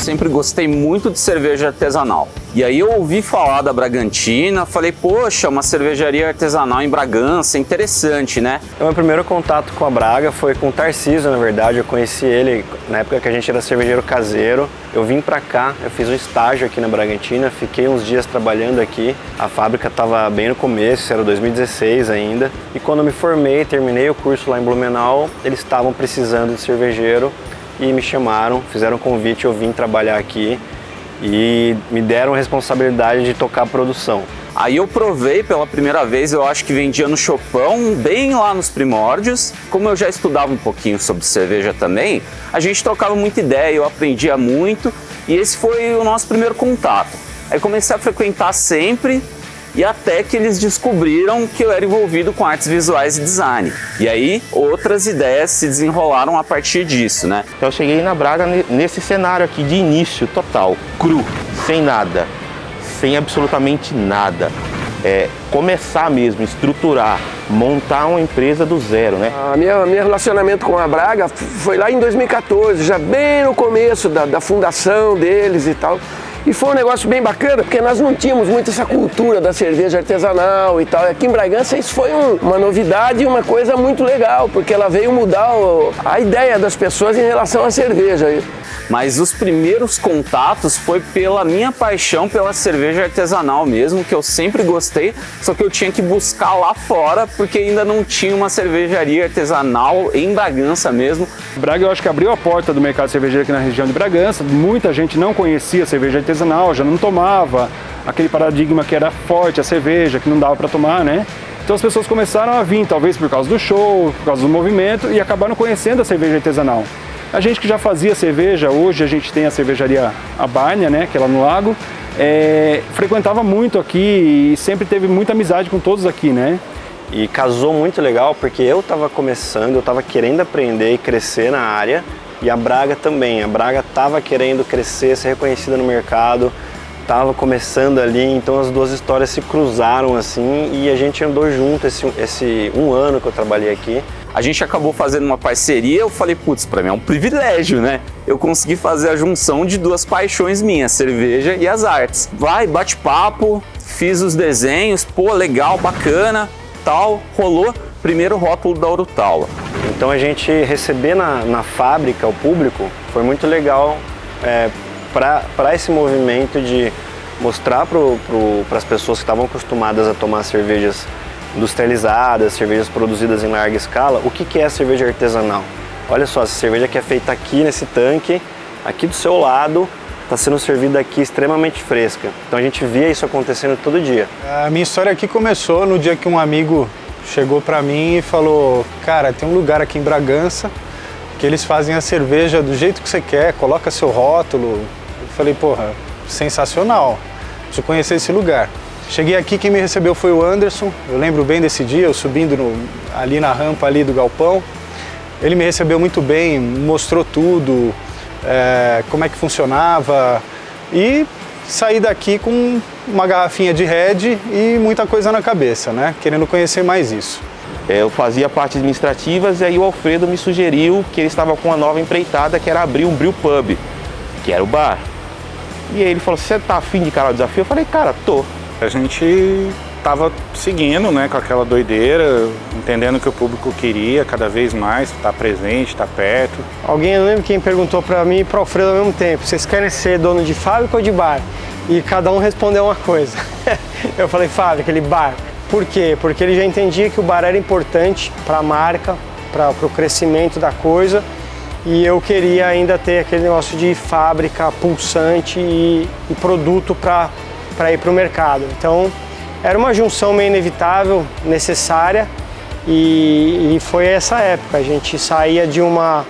sempre gostei muito de cerveja artesanal. E aí eu ouvi falar da Bragantina, falei, poxa, uma cervejaria artesanal em Bragança, interessante, né? O meu primeiro contato com a Braga foi com o Tarcísio, na verdade. Eu conheci ele na época que a gente era cervejeiro caseiro. Eu vim pra cá, eu fiz um estágio aqui na Bragantina, fiquei uns dias trabalhando aqui. A fábrica estava bem no começo, era 2016 ainda. E quando eu me formei, terminei o curso lá em Blumenau, eles estavam precisando de cervejeiro e me chamaram, fizeram um convite, eu vim trabalhar aqui e me deram a responsabilidade de tocar a produção. Aí eu provei pela primeira vez, eu acho que vendia no Chopão, bem lá nos primórdios. Como eu já estudava um pouquinho sobre cerveja também, a gente trocava muita ideia, eu aprendia muito e esse foi o nosso primeiro contato. Aí comecei a frequentar sempre e até que eles descobriram que eu era envolvido com artes visuais e design. E aí outras ideias se desenrolaram a partir disso, né? Então eu cheguei na Braga nesse cenário aqui de início total, cru, sem nada, sem absolutamente nada. Começar mesmo, estruturar, montar uma empresa do zero, né? Meu relacionamento com a Braga foi lá em 2014, já bem no começo da fundação deles e tal. E foi um negócio bem bacana, porque nós não tínhamos muito essa cultura da cerveja artesanal e tal. E aqui em Bragança isso foi uma novidade e uma coisa muito legal, porque ela veio mudar a ideia das pessoas em relação à cerveja. Mas os primeiros contatos foi pela minha paixão pela cerveja artesanal mesmo, que eu sempre gostei, só que eu tinha que buscar lá fora, porque ainda não tinha uma cervejaria artesanal em Bragança mesmo. Braga, eu acho que abriu a porta do mercado cervejeiro aqui na região de Bragança. Muita gente não conhecia cerveja artesanal, já não tomava, aquele paradigma que era forte a cerveja, que não dava para tomar, né? Então as pessoas começaram a vir, talvez por causa do show, por causa do movimento, e acabaram conhecendo a cerveja artesanal. A gente que já fazia cerveja, hoje a gente tem a cervejaria A Bárnia, né, que é lá no Lago, frequentava muito aqui e sempre teve muita amizade com todos aqui, né? E casou muito legal porque eu estava começando, eu estava querendo aprender e crescer na área e a Braga também. A Braga estava querendo crescer, ser reconhecida no mercado, estava começando ali, então as duas histórias se cruzaram assim e a gente andou junto esse um ano que eu trabalhei aqui. A gente acabou fazendo uma parceria, eu falei, putz, pra mim é um privilégio, né? Eu consegui fazer a junção de duas paixões minhas, cerveja e as artes. Vai, bate papo, fiz os desenhos, pô, legal, bacana, tal, rolou primeiro rótulo da Urutau. Então a gente receber na fábrica o público foi muito legal para esse movimento de mostrar para as pessoas que estavam acostumadas a tomar cervejas industrializadas, cervejas produzidas em larga escala, o que é a cerveja artesanal. Olha só, essa cerveja que é feita aqui nesse tanque, aqui do seu lado, está sendo servida aqui extremamente fresca. Então a gente via isso acontecendo todo dia. A minha história aqui começou no dia que um amigo chegou para mim e falou, cara, tem um lugar aqui em Bragança que eles fazem a cerveja do jeito que você quer, coloca seu rótulo. Eu falei, porra, sensacional, preciso conhecer esse lugar. Cheguei aqui, quem me recebeu foi o Anderson, eu lembro bem desse dia, eu subindo ali na rampa ali do galpão. Ele me recebeu muito bem, mostrou tudo, como é que funcionava e saí daqui com uma garrafinha de Red e muita coisa na cabeça, né? Querendo conhecer mais isso. Eu fazia parte administrativas e aí o Alfredo me sugeriu que ele estava com uma nova empreitada que era abrir um brew pub, que era o bar. E aí ele falou, você tá afim de encarar o desafio? Eu falei, cara, tô. A gente estava seguindo, né, com aquela doideira, entendendo o que o público queria cada vez mais, estar presente, estar perto. Alguém, eu lembro quem perguntou para mim e para o Alfredo ao mesmo tempo, vocês querem ser dono de fábrica ou de bar? E cada um respondeu uma coisa. Eu falei fábrica, ele bar. Por quê? Porque ele já entendia que o bar era importante para a marca, para o crescimento da coisa, e eu queria ainda ter aquele negócio de fábrica pulsante e produto para ir para o mercado. Então, era uma junção meio inevitável, necessária, e foi essa época. A gente saía de uma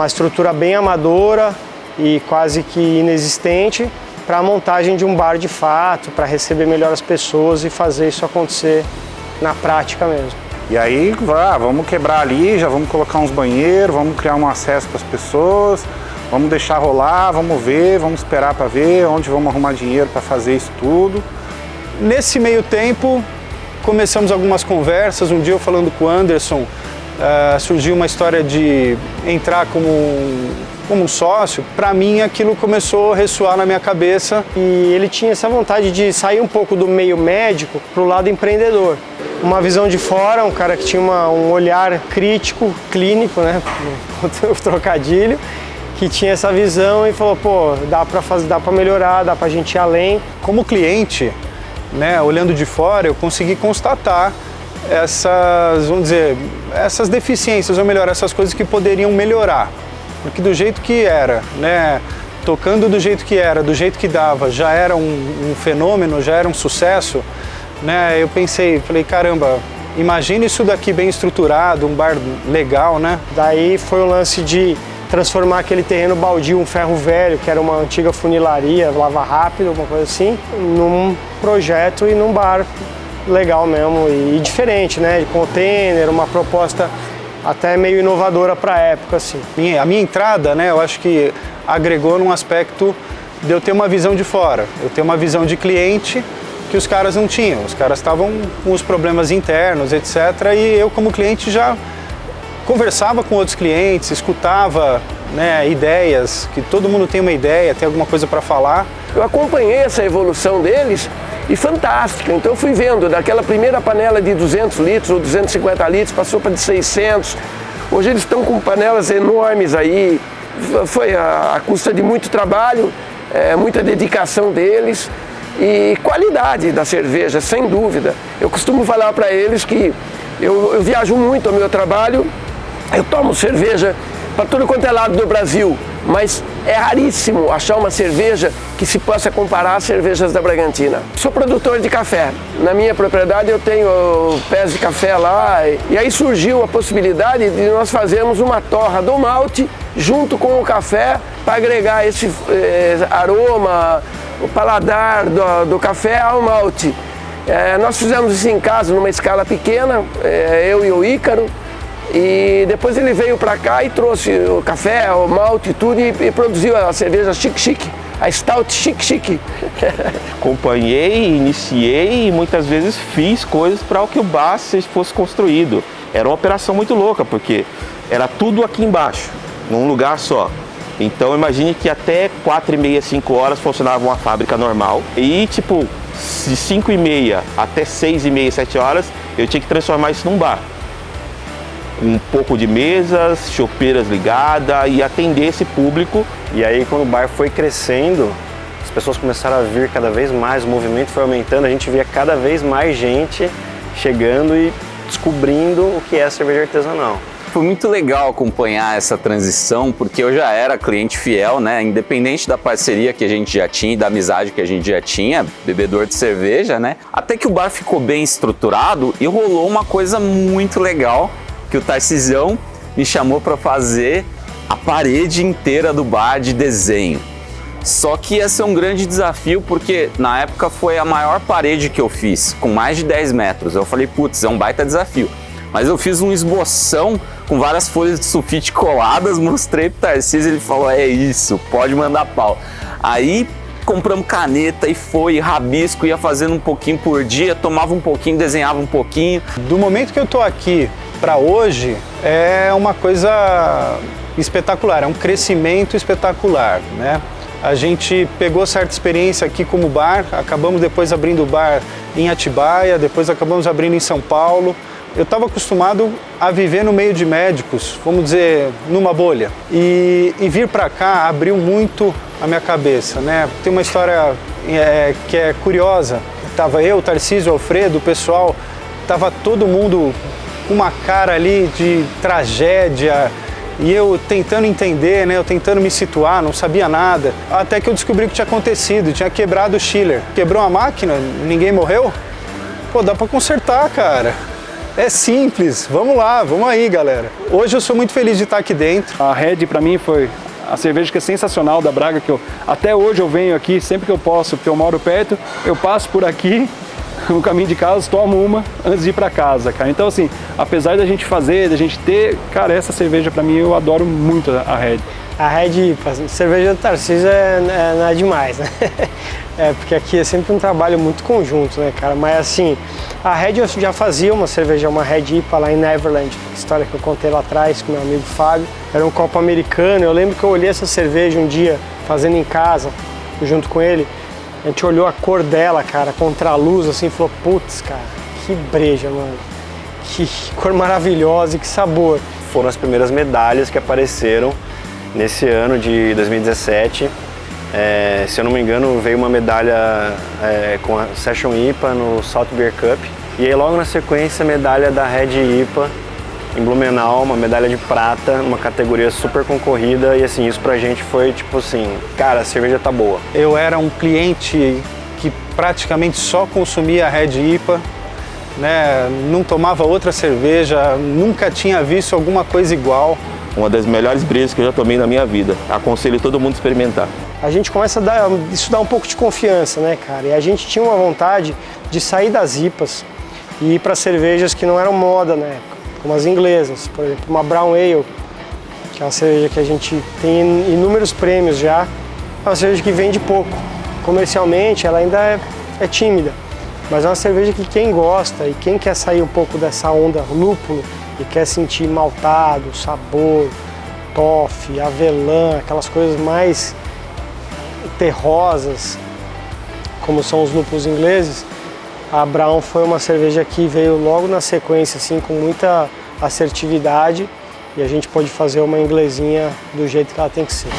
estrutura bem amadora e quase que inexistente para a montagem de um bar de fato, para receber melhor as pessoas e fazer isso acontecer na prática mesmo. E aí, vamos quebrar ali, já vamos colocar uns banheiros, vamos criar um acesso para as pessoas, vamos deixar rolar, vamos ver, vamos esperar para ver onde vamos arrumar dinheiro para fazer isso tudo. Nesse meio tempo, começamos algumas conversas. Um dia eu falando com o Anderson, surgiu uma história de entrar como um sócio. Para mim aquilo começou a ressoar na minha cabeça. E ele tinha essa vontade de sair um pouco do meio médico para o lado empreendedor. Uma visão de fora, um cara que tinha um olhar crítico, clínico, né, o trocadilho, que tinha essa visão e falou, pô, dá para melhorar, dá para a gente ir além. Como cliente, né, olhando de fora, eu consegui constatar essas, vamos dizer, essas deficiências, ou melhor, essas coisas que poderiam melhorar. Porque do jeito que era, né, tocando do jeito que era, do jeito que dava, já era um fenômeno, já era um sucesso, né, eu falei, caramba, imagina isso daqui bem estruturado, um bar legal, né? Daí foi o lance de transformar aquele terreno baldio, um ferro velho, que era uma antiga funilaria, lava rápido, alguma coisa assim, num projeto e num bar legal mesmo e diferente, né? De container, uma proposta até meio inovadora para a época, assim. A minha entrada, né, eu acho que agregou num aspecto de eu ter uma visão de fora, eu ter uma visão de cliente que os caras não tinham. Os caras estavam com os problemas internos, etc. E eu, como cliente, já conversava com outros clientes, escutava, né, ideias, que todo mundo tem uma ideia, tem alguma coisa para falar. Eu acompanhei essa evolução deles e fantástica. Então eu fui vendo daquela primeira panela de 200 litros ou 250 litros, passou para de 600. Hoje eles estão com panelas enormes aí. Foi a custa de muito trabalho, muita dedicação deles e qualidade da cerveja, sem dúvida. Eu costumo falar para eles que eu viajo muito ao meu trabalho, eu tomo cerveja para todo quanto é lado do Brasil, mas é raríssimo achar uma cerveja que se possa comparar às cervejas da Bragantina. Sou produtor de café. Na minha propriedade eu tenho pés de café lá e aí surgiu a possibilidade de nós fazermos uma torra do malte junto com o café para agregar esse aroma, o paladar do café ao malte. Nós fizemos isso em casa numa escala pequena, eu e o Ícaro. E depois ele veio para cá e trouxe o café, o malte e tudo e produziu a cerveja Chique Chique, a Stout Chique Chique. Acompanhei, iniciei e muitas vezes fiz coisas para que o bar fosse construído. Era uma operação muito louca, porque era tudo aqui embaixo, num lugar só. Então imagine que até 4h30, 5 horas funcionava uma fábrica normal e tipo, de 5h30 até 6h30, 7 horas, eu tinha que transformar isso num bar. Um pouco de mesas, chopeiras ligadas e atender esse público. E aí quando o bar foi crescendo, as pessoas começaram a vir cada vez mais, o movimento foi aumentando, a gente via cada vez mais gente chegando e descobrindo o que é a cerveja artesanal. Foi muito legal acompanhar essa transição, porque eu já era cliente fiel, né? Independente da parceria que a gente já tinha e da amizade que a gente já tinha, bebedor de cerveja, né? Até que o bar ficou bem estruturado e rolou uma coisa muito legal, que o Tarcisão me chamou para fazer a parede inteira do bar de desenho. Só que ia ser um grande desafio, porque na época foi a maior parede que eu fiz, com mais de 10 metros. Eu falei, putz, é um baita desafio. Mas eu fiz um esboção com várias folhas de sulfite coladas, mostrei pro Tarcísio, ele falou, é isso, pode mandar pau. Aí compramos caneta e foi, rabisco, ia fazendo um pouquinho por dia, tomava um pouquinho, desenhava um pouquinho. Do momento que eu tô aqui para hoje, é uma coisa espetacular, é um crescimento espetacular, né? A gente pegou certa experiência aqui como bar, acabamos depois abrindo o bar em Atibaia, depois acabamos abrindo em São Paulo. Eu estava acostumado a viver no meio de médicos, vamos dizer, numa bolha. E vir para cá abriu muito a minha cabeça, né? Tem uma história que é curiosa. Tava eu, Tarcísio, Alfredo, o pessoal, tava todo mundo com uma cara ali de tragédia. E eu tentando entender, né? Eu tentando me situar, não sabia nada. Até que eu descobri o que tinha acontecido, tinha quebrado o chiller. Quebrou a máquina, ninguém morreu? Pô, dá para consertar, cara. É simples, vamos lá, vamos aí, galera. Hoje eu sou muito feliz de estar aqui dentro. A Red para mim foi a cerveja que é sensacional da Braga, que até hoje eu venho aqui sempre que eu posso, porque eu moro perto, eu passo por aqui no caminho de casa, tomo uma antes de ir para casa, cara. Então assim, apesar da gente fazer, da gente ter, cara, essa cerveja para mim eu adoro muito a Red. A Red, cerveja do Tarcísio não é demais, né? Porque aqui é sempre um trabalho muito conjunto, né, cara? Mas assim, a Red eu já fazia uma cerveja, uma Red IPA lá em Neverland, história que eu contei lá atrás com meu amigo Fábio. Era um copo americano, eu lembro que eu olhei essa cerveja um dia, fazendo em casa, junto com ele. A gente olhou a cor dela, cara, contra a luz, assim, e falou, putz, cara, que breja, mano. Que cor maravilhosa e que sabor. Foram as primeiras medalhas que apareceram nesse ano de 2017. Se eu não me engano, veio uma medalha com a Session IPA no Salt Beer Cup. E aí logo na sequência a medalha da Red IPA em Blumenau, uma medalha de prata, uma categoria super concorrida. E assim, isso pra gente foi tipo assim, cara, a cerveja tá boa. Eu era um cliente que praticamente só consumia a Red IPA, né? Não tomava outra cerveja, nunca tinha visto alguma coisa igual. Uma das melhores brejas que eu já tomei na minha vida. Aconselho todo mundo a experimentar. A gente começa isso dá um pouco de confiança, né, cara? E a gente tinha uma vontade de sair das IPAs e ir para cervejas que não eram moda na época, como as inglesas, por exemplo, uma Brown Ale, que é uma cerveja que a gente tem inúmeros prêmios já. É uma cerveja que vende pouco. Comercialmente ela ainda é tímida, mas é uma cerveja que quem gosta e quem quer sair um pouco dessa onda lúpulo e quer sentir maltado, sabor, toffee, avelã, aquelas coisas mais terrosas, como são os lúpulos ingleses, a Brown foi uma cerveja que veio logo na sequência, assim, com muita assertividade, e a gente pôde fazer uma inglesinha do jeito que ela tem que ser.